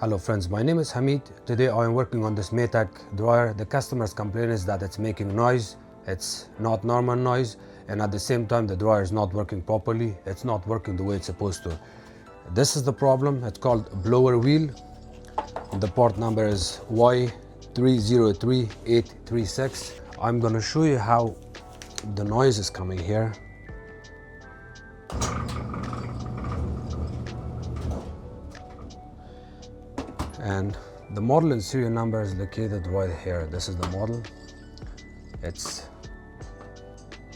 Hello friends, my name is Hameed. Today I am working on this Maytag dryer. The customer's complaint is that it's making noise. It's not normal noise, and at the same time the dryer is not working properly. It's not working the way it's supposed to. This is the problem. It's called blower wheel. The part number is Y303836. I'm gonna show you how the noise is coming here. And the model and serial number is located right here. This is the model. It's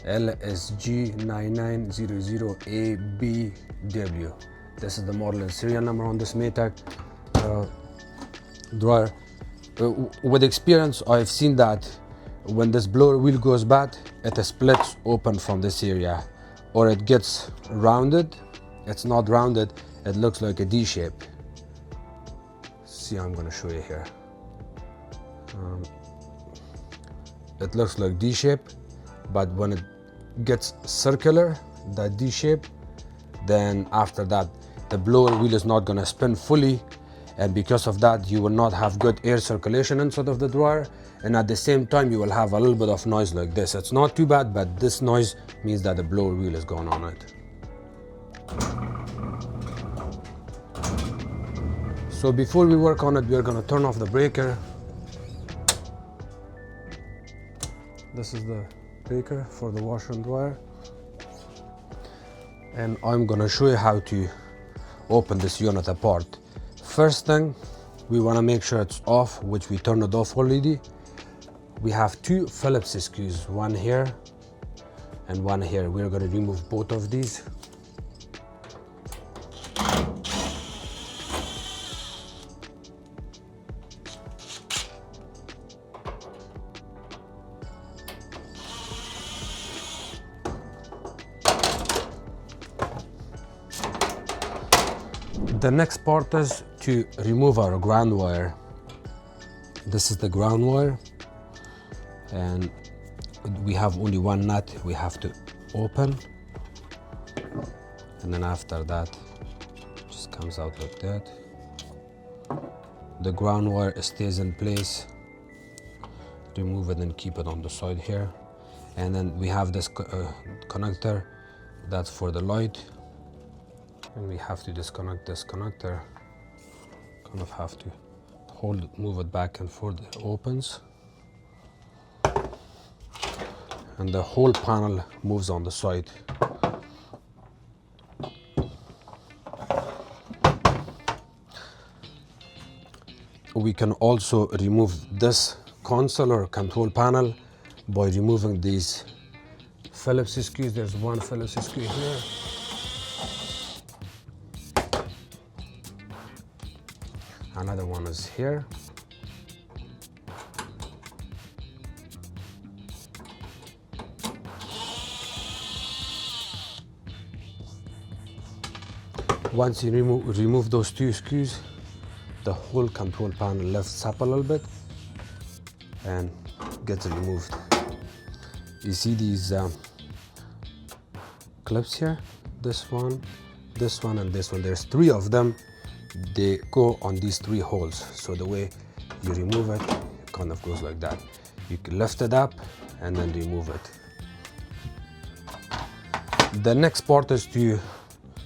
LSG9900ABW. This is the model and serial number on this Maytag dryer. With experience, I've seen that when this blower wheel goes bad, it splits open from this area, or it gets rounded. It's not rounded, it looks like a D shape. See, I'm going to show you here. It looks like D shape, but when it gets circular, that D shape, then after that the blower wheel is not going to spin fully, and because of that you will not have good air circulation inside of the dryer, and at the same time you will have a little bit of noise like this. It's not too bad, but this noise means that the blower wheel is going on it. So before we work on it, we are going to turn off the breaker. This is the breaker for the washer and dryer. And I'm going to show you how to open this unit apart. First thing, we want to make sure it's off, which we turned it off already. We have two Phillips screws, one here and one here. We're going to remove both of these. The next part is to remove our ground wire. This is the ground wire, and we have only one nut we have to open, and then after that it just comes out like that. The ground wire stays in place. Remove it and keep it on the side here, and then we have this connector that's for the light. And we have to disconnect this connector. Kind of have to hold it, move it back and forth. It opens, and the whole panel moves on the side. We can also remove this console or control panel by removing these Phillips screws. There's one Phillips screw here. Another one is here. Once you remove those two screws, the whole control panel lifts up a little bit and gets removed. You see these clips here? This one, and this one. There's three of them. They go on these three holes, so the way you remove it, it kind of goes like that. You can lift it up and then remove it. The next part is to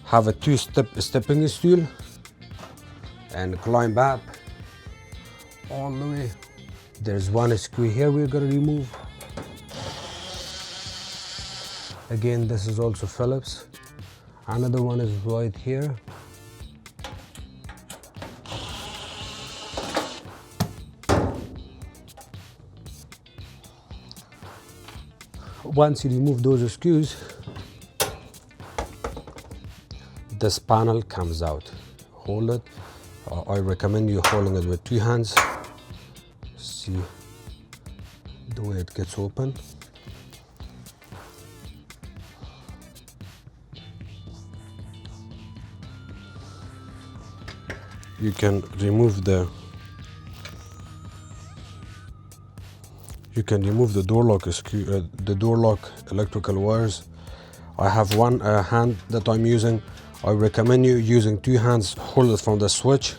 have a stepping stool and climb up all the way. There's one screw here we're going to remove. Again, this is also Phillips. Another one is right here. Once you remove those screws, this panel comes out. Hold it. I recommend you holding it with two hands. See the way it gets open. You can remove the door lock screw, the door lock electrical wires. I have one hand that I'm using. I recommend you using two hands. Hold it from the switch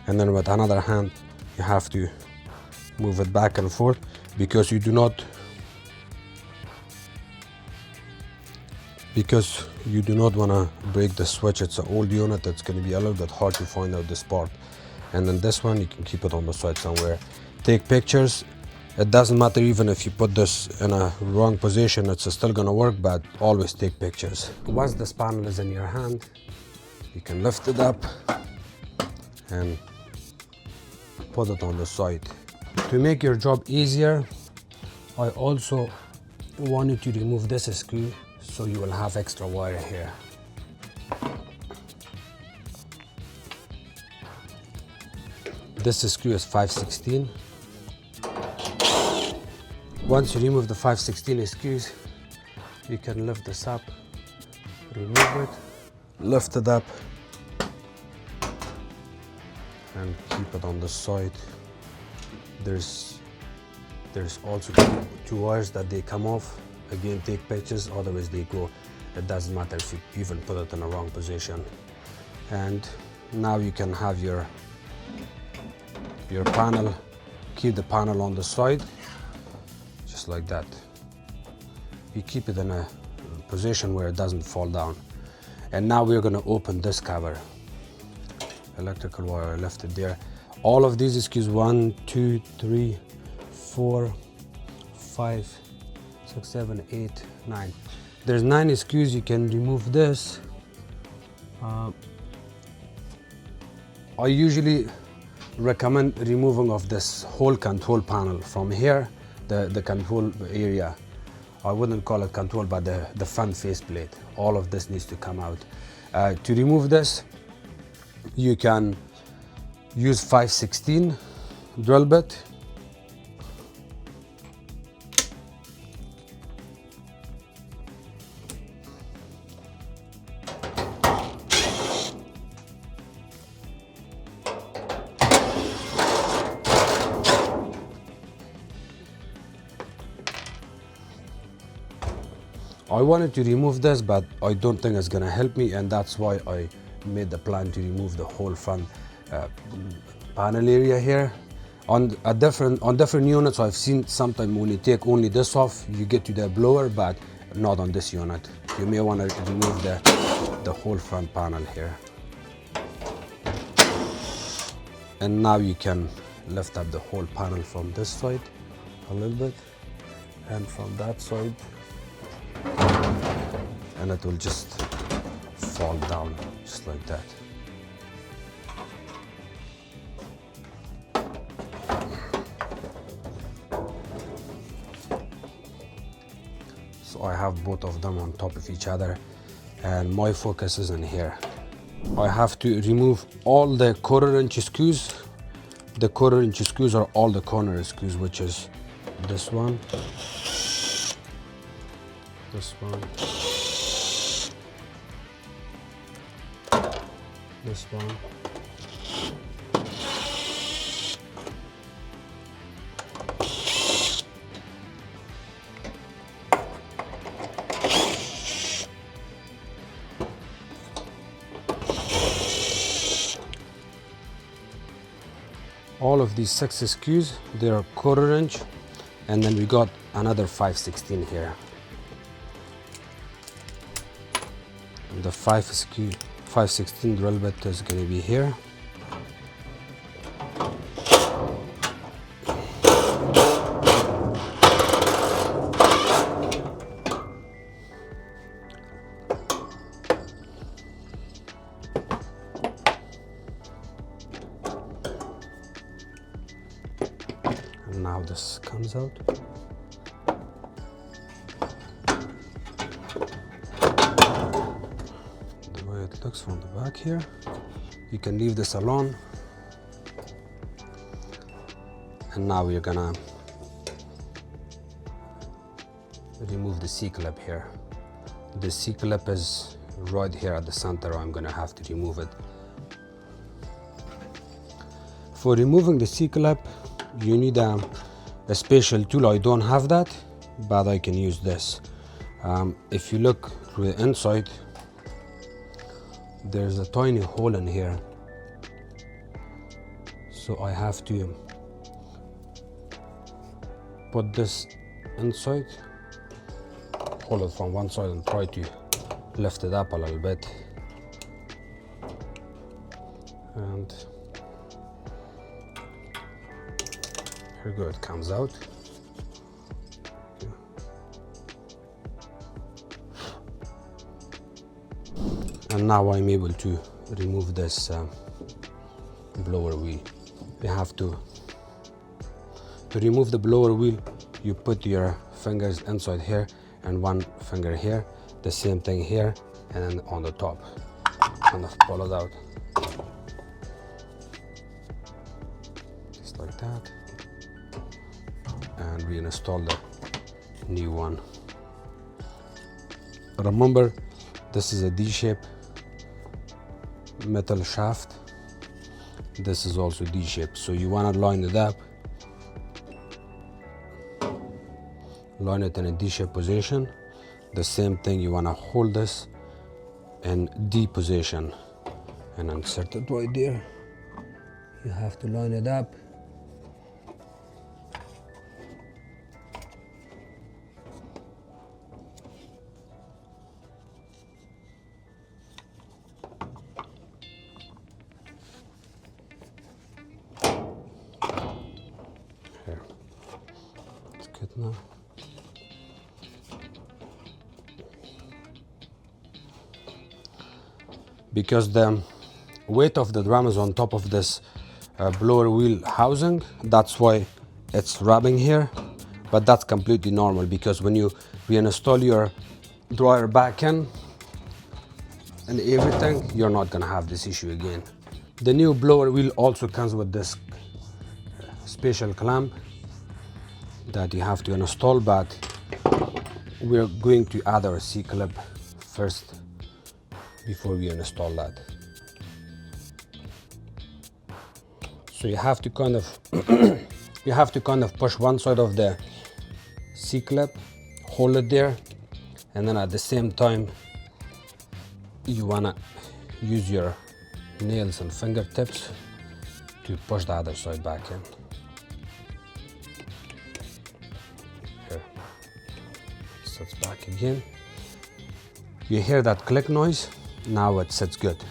and then with another hand you have to move it back and forth, because you do not want to break the switch. It's an old unit, it's going to be a little bit hard to find out this part. And then this one, you can keep it on the side somewhere. Take pictures. It doesn't matter even if you put this in a wrong position, it's still going to work, but always take pictures. Once this panel is in your hand, you can lift it up and put it on the side. To make your job easier, I also wanted to remove this screw, so you will have extra wire here. This screw is 5/16. Once you remove the 5/16 screws, you can lift this up, remove it, lift it up, and keep it on the side. There's also two wires that they come off. Again, take pictures, otherwise they go. It doesn't matter if you even put it in the wrong position. And now you can have your panel. Keep the panel on the side, just like that. You keep it in a position where it doesn't fall down. And now we're going to open this cover. Electrical wire, I left it there. All of these screws, 1, 2, 3, 4, 5, 6, 7, 8, 9. There's 9 screws. You can remove this. I usually recommend removing of this whole control panel from here, the control area. I wouldn't call it control, but the front faceplate. All of this needs to come out. To remove this, you can use 5/16 drill bit. I wanted to remove this, but I don't think it's gonna help me, and that's why I made the plan to remove the whole front panel area here. On different units, I've seen sometimes when you take only this off, you get to the blower, but not on this unit. You may want to remove the whole front panel here. And now you can lift up the whole panel from this side a little bit, and from that side, and it will just fall down just like that. So I have both of them on top of each other, and my focus is in here. I have to remove all the 1/4" screws. The 1/4" screws are all the corner screws, which is this one, this one, this one, all of these 6 screws, they are 1/4", and then we got another 5/16 here. And the 5/16 drill bit is going to be here. And now this comes out. The way it looks from the back here. You can leave this alone. And now we're gonna remove the C-clip here. The C-clip is right here at the center. I'm gonna have to remove it. For removing the C-clip, you need a special tool. I don't have that, but I can use this. If you look through the inside, there's a tiny hole in here. So I have to put this inside, hold it from one side and try to lift it up a little bit, and here we go, it comes out. And now I'm able to remove this blower wheel. You have to remove the blower wheel, you put your fingers inside here and one finger here, the same thing here, and then on the top, kind of pull it out, just like that, and reinstall the new one. Remember, this is a D-shape metal shaft. This is also D-shape, so you want to line it up, line it in a D-shape position. The same thing, you want to hold this in D position and insert it right there. You have to line it up. Here, it's good now. Because the weight of the drum is on top of this blower wheel housing, that's why it's rubbing here, but that's completely normal, because when you reinstall your dryer back in and everything, you're not gonna have this issue again. The new blower wheel also comes with this special clamp that you have to install, but we're going to add our C-clip first before we install that. So you have to kind of push one side of the C-clip, hold it there, and then at the same time you wanna use your nails and fingertips to push the other side back in. Here, sits back again. You hear that click noise? Now it sits good.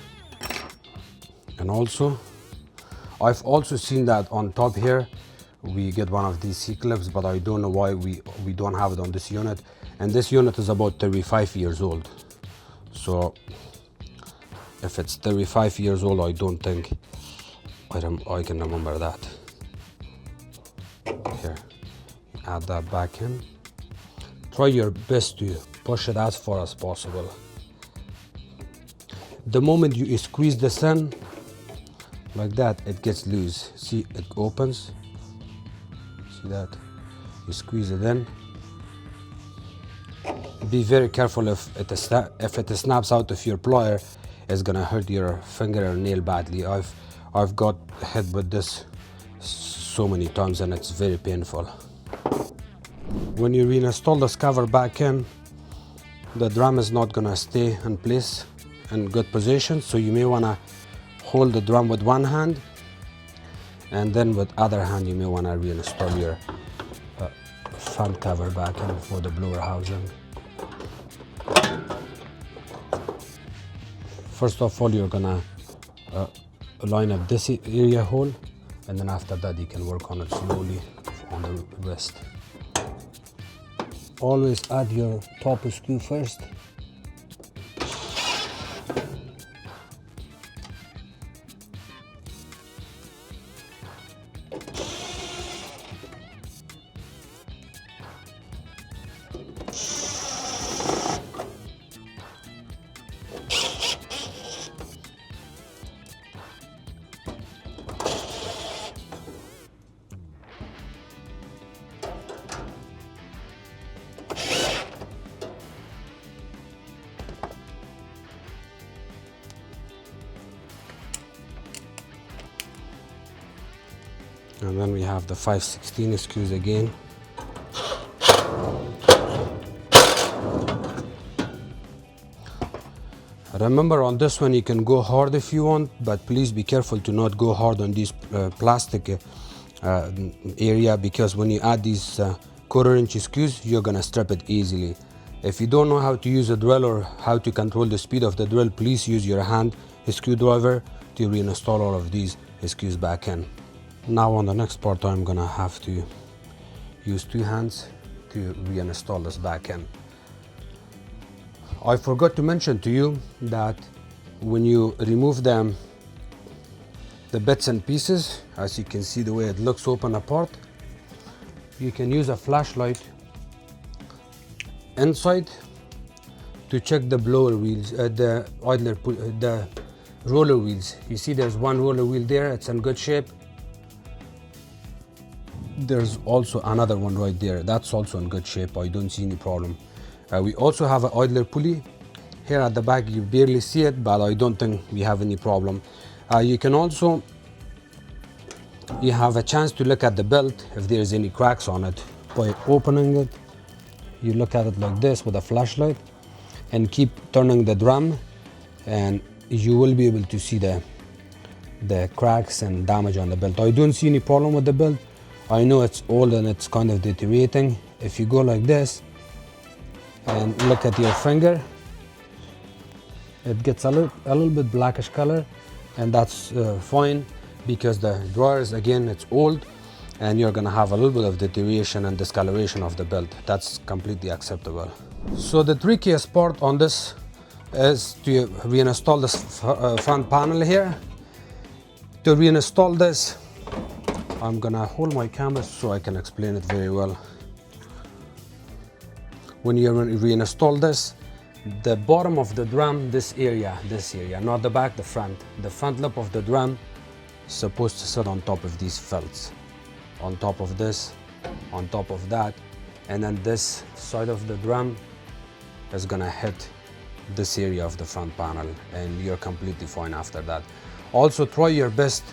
And also, I've also seen that on top here we get one of these C-clips, but I don't know why we don't have it on this unit. And this unit is about 35 years old. So if it's 35 years old, I don't think I can remember that. Here, add that back in. Try your best to push it as far as possible. The moment you squeeze this in, like that, it gets loose. See, it opens. See that? You squeeze it in. Be very careful if it snaps out of your plier, it's gonna hurt your finger or nail badly. I've got hit with this so many times and it's very painful. When you reinstall this cover back in, the drum is not gonna stay in place in good position, so you may wanna hold the drum with one hand, and then with other hand you may wanna reinstall your front cover back in for the blower housing. First of all, you're gonna line up this area hole, and then after that you can work on it slowly on the rest. Always add your top screw first. And then we have the 5/16 screws again. Remember, on this one you can go hard if you want, but please be careful to not go hard on these plastic area, because when you add these quarter-inch screws, you're gonna strip it easily. If you don't know how to use a drill or how to control the speed of the drill, please use your hand screwdriver to reinstall all of these screws back in. Now on the next part, I'm gonna have to use two hands to reinstall this back in. I forgot to mention to you that when you remove the bits and pieces, as you can see the way it looks open apart, you can use a flashlight inside to check the blower wheels, the roller wheels. You see there's one roller wheel there, it's in good shape. There's also another one right there, that's also in good shape. I don't see any problem. We also have an idler pulley here at the back. You barely see it, but I don't think we have any problem. You can also, you have a chance to look at the belt if there's any cracks on it by opening it. You look at it like this with a flashlight and keep turning the drum, and you will be able to see the cracks and damage on the belt. I don't see any problem with the belt. I know it's old and it's kind of deteriorating. If you go like this and look at your finger, it gets a little bit blackish color, and that's fine, because the drawers, again, it's old and you're gonna have a little bit of deterioration and discoloration of the belt. That's completely acceptable. So the trickiest part on this is to reinstall this front panel here. To reinstall this, I'm gonna hold my camera so I can explain it very well. When you reinstall this, the bottom of the drum, this area, not the back, the front lip of the drum is supposed to sit on top of these felts, on top of this, on top of that, and then this side of the drum is gonna hit this area of the front panel, and you're completely fine after that. Also try your best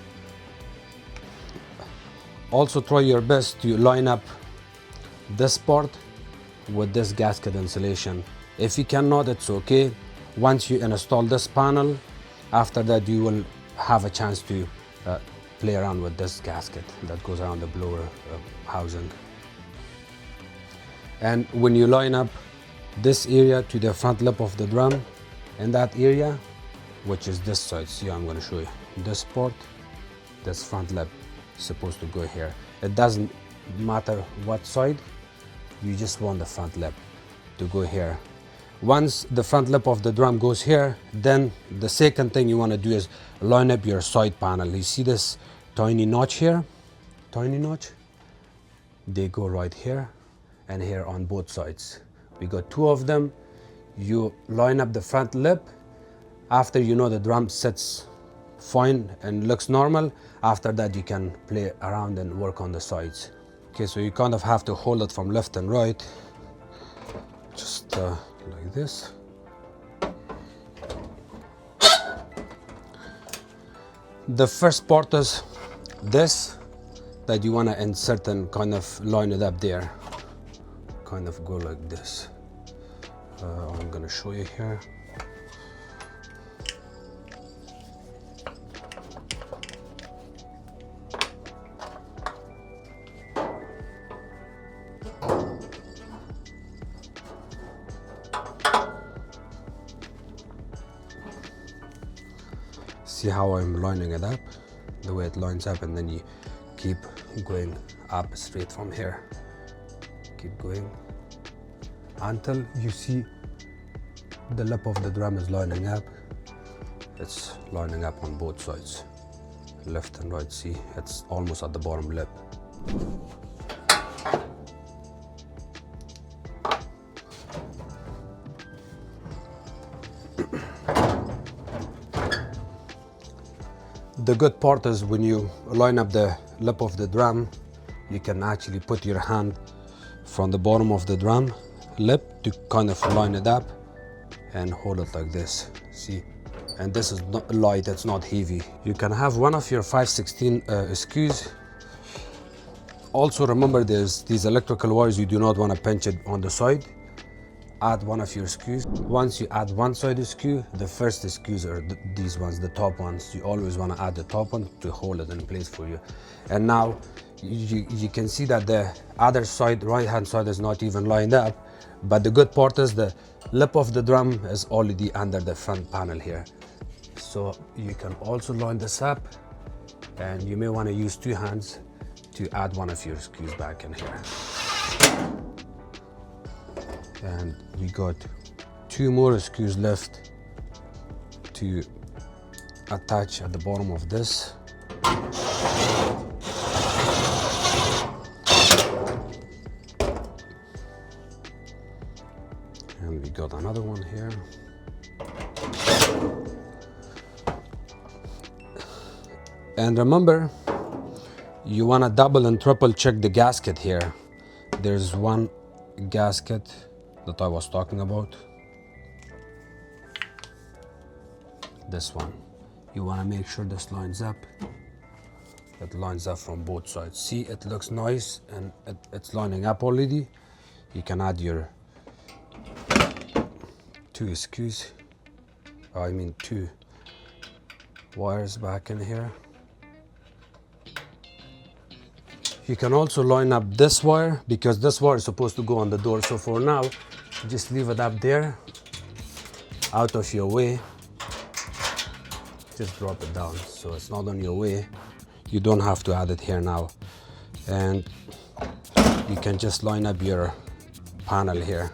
to line up this part with this gasket insulation. If you cannot, it's okay. Once you install this panel, after that you will have a chance to play around with this gasket that goes around the blower housing. And when you line up this area to the front lip of the drum, and that area, which is this side, see, I'm going to show you this part, this front lip is supposed to go here. It doesn't matter what side, you just want the front lip to go here. Once the front lip of the drum goes here, then the second thing you want to do is line up your side panel. You see this tiny notch here, tiny notch? They go right here and here on both sides. We got two of them. You line up the front lip. After you know the drum sits fine and looks normal, after that you can play around and work on the sides. Okay, so you kind of have to hold it from left and right, just like this. The first part is this, that you want to insert and kind of line it up there, kind of go like this. I'm going to show you here. See how I'm lining it up, the way it lines up, and then you keep going up straight from here. Keep going until you see the lip of the drum is lining up. It's lining up on both sides, left and right. See, it's almost at the bottom lip. The good part is when you line up the lip of the drum, you can actually put your hand from the bottom of the drum lip to kind of line it up and hold it like this. See, and this is not light, it's not heavy. You can have one of your 5/16 screws. Also remember, there's these electrical wires, you do not want to pinch it on the side. add one of your screws. Once you add one side screw, the first screws are these ones, the top ones. You always want to add the top one to hold it in place for you. And now you can see that the other side, right hand side, is not even lined up, but the good part is the lip of the drum is already under the front panel here. So you can also line this up, and you may want to use two hands to add one of your screws back in here. And we got two more screws left to attach at the bottom of this. And we got another one here. And remember, you want to double and triple check the gasket here. There's one gasket that I was talking about. This one. You want to make sure this lines up. It lines up from both sides. See, it looks nice and it's lining up already. You can add your two screws. Two wires back in here. You can also line up this wire, because this wire is supposed to go on the door. So for now, just leave it up there, out of your way. Just drop it down so it's not on your way. You don't have to add it here now. And you can just line up your panel here.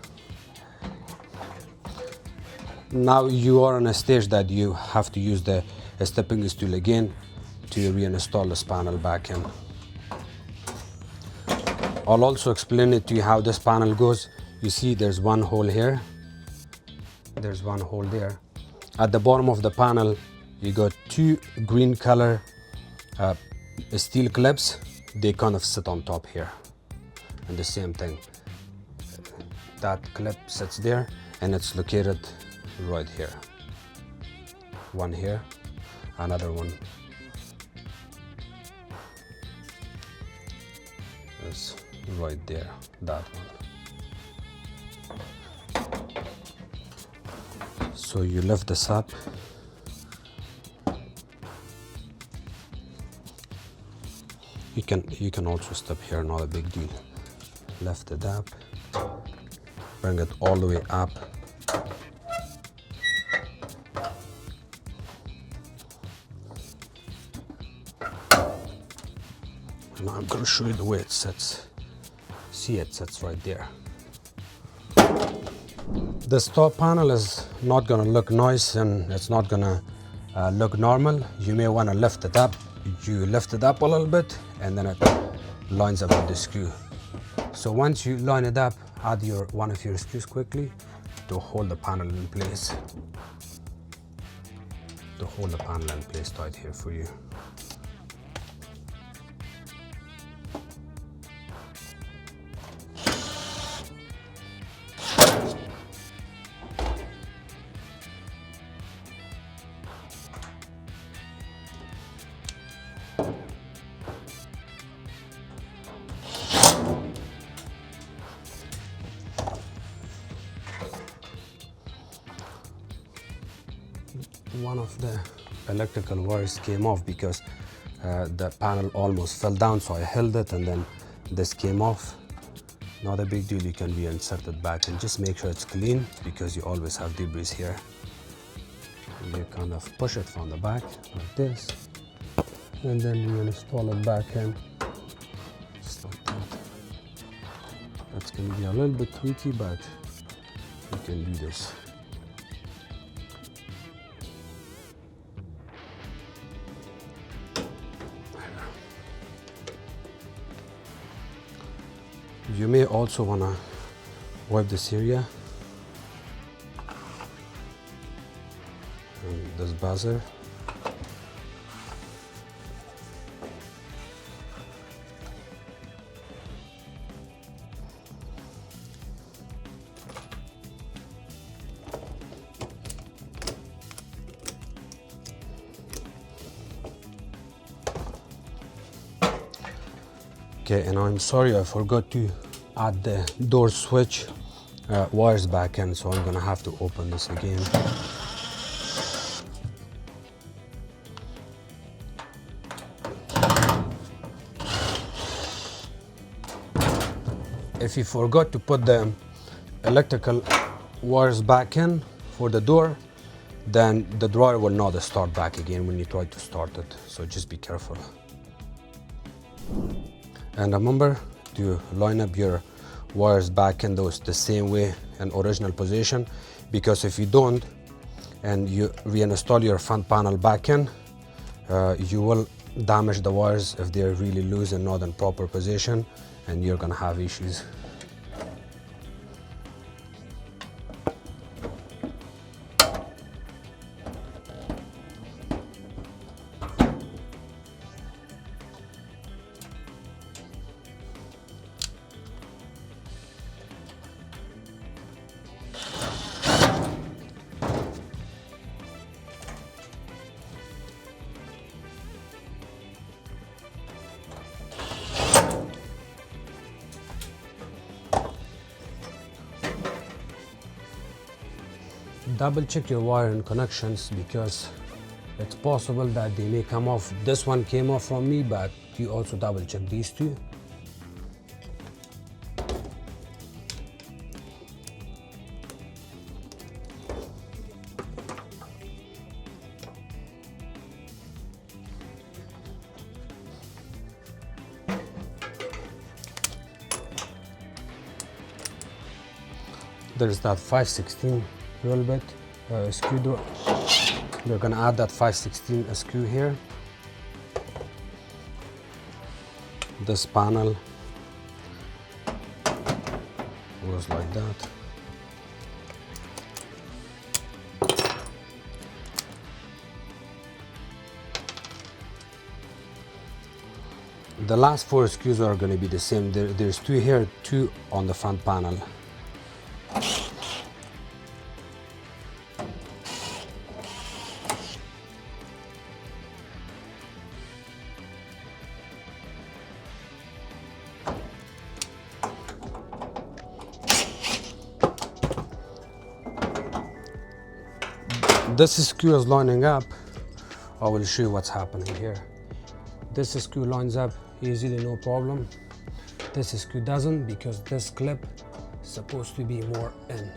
Now you are on a stage that you have to use the stepping stool again to reinstall this panel back in. I'll also explain it to you how this panel goes. You see there's one hole here. There's one hole there. At the bottom of the panel, you got two green color steel clips. They kind of sit on top here. And the same thing. That clip sits there and it's located right here. One here, another one is right there, that one. So you lift this up. You can also step here, not a big deal. Lift it up, bring it all the way up. Now I'm going to show you the way it sits. See, it sits right there. This top panel is not going to look nice and it's not going to look normal. You may want to lift it up. You lift it up a little bit and then it lines up with the screw. So once you line it up, add one of your screws quickly to hold the panel in place. To hold the panel in place tight here for you. One of the electrical wires came off because the panel almost fell down, so I held it and then this came off. Not a big deal, you can reinsert it back and just make sure it's clean because you always have debris here. And you kind of push it from the back like this and then you install it back in just like that. That's going to be a little bit tricky, but you can do this. You may also want to wipe this area and this buzzer. Okay, and I'm sorry I forgot to add the door switch wires back in, so I'm gonna have to open this again. If you forgot to put the electrical wires back in for the door, then the dryer will not start back again when you try to start it, so just be careful. And remember to line up your wires back in those the same way in original position, because if you don't and you reinstall your front panel back in, you will damage the wires if they're really loose and not in proper position, and you're gonna have issues. Double check your wiring connections, because it's possible that they may come off. This one came off from me, but you also double check these two. There's that 5/16 Whirlpool screw door. We're gonna add that 5/16 screw here. This panel goes like that. The last 4 screws are going to be the same. There's 2 here, 2 on the front panel. This screw is lining up. I will show you what's happening here. This screw lines up easily, no problem. This screw doesn't, because this clip is supposed to be more in.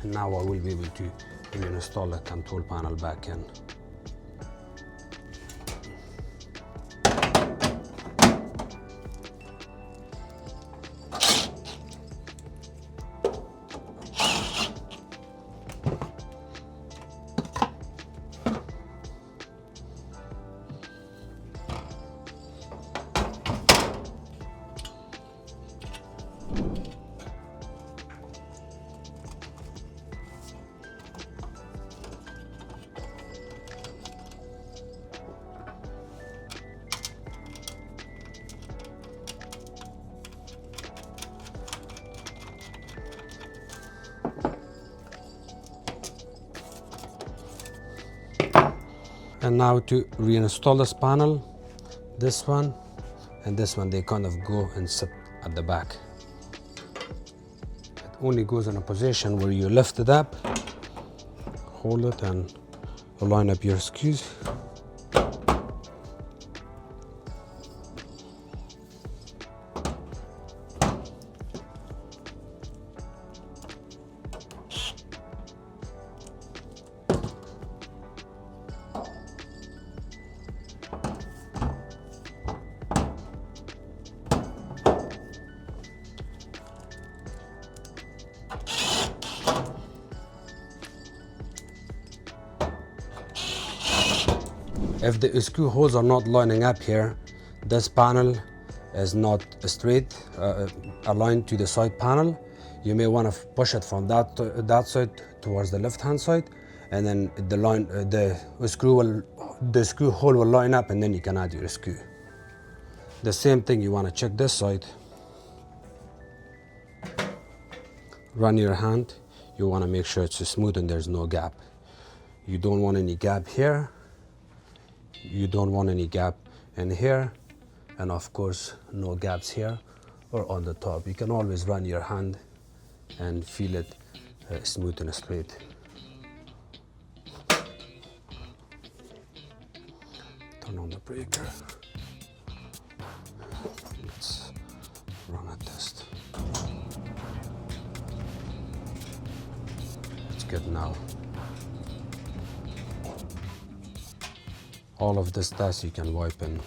And now I will be able to reinstall the control panel back in. And now to reinstall this panel, this one and this one, they kind of go and sit at the back. It only goes in a position where you lift it up, hold it, and line up your screws. If the screw holes are not lining up here, this panel is not straight, aligned to the side panel. You may want to push it from that side towards the left-hand side, and then the screw hole will line up, and then you can add your screw. The same thing, you want to check this side. Run your hand. You want to make sure it's smooth and there's no gap. You don't want any gap here. You don't want any gap in here, and of course no gaps here or on the top. You can always run your hand and feel it smooth and straight. Turn on the breaker. Let's run a test. It's good now. All of this dust you can wipe and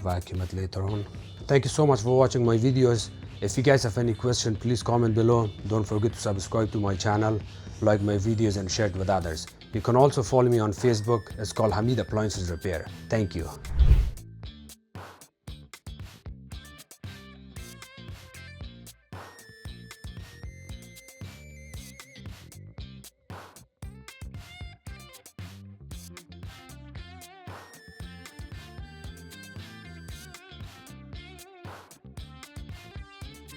vacuum it later on. Thank you so much for watching my videos. If you guys have any question, please comment below. Don't forget to subscribe to my channel, like my videos and share it with others. You can also follow me on Facebook. It's called Hameed Appliances Repair. Thank you.